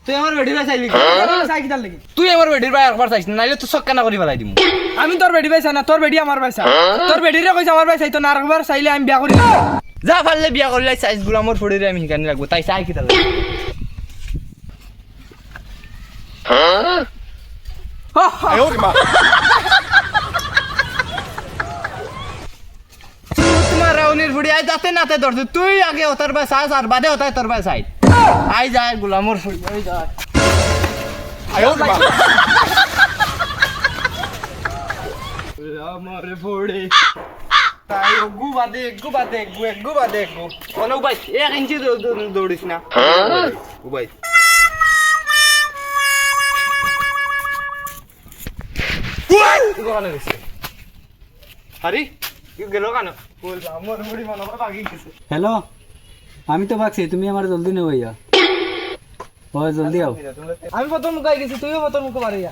তুই আমার বেডি ভাই চাইলি চাই কিতার লাগি তুই আমার বেডির ভাই একবার চাইছ নাইলে তো চক্কা না করি পেলাই দিমু আমি তোর বেডি ভাই চাই না তোর বেডি আমার ভাই চাই তোর বেডিরে কইছে আমার ভাই চাইতো না আরেকবার চাইলে আমি বিয়া করি যা পারলে বিয়া করলে সাইজ গুলো আমার ফড়িরে আমি শিখানি রাখবো তাই চাই কি তাহলে তোমার রাউনির ফুড়ি আই যাতে নাতে ধরছে তুই আগে ওতার ভাই চাস আর বাদে ওতাই তোর ভাই চাই আই যায় গোলামর ফুড়ি আই যায় আমার ফুড়ি তাই গু বাদে কোনো ভাই 1 ইঞ্চি দৌড়িস না ভাই আরে গেল কেন আমার মুড়ি মনে হয় ভাগি গেছে হ্যালো আমি তো ভাগছি তুমি আমার জলদি নেও ভাইয়া ওই জলদি আও আমি প্রথম মুখ গেছি তুইও প্রথম মুখ মারিয়া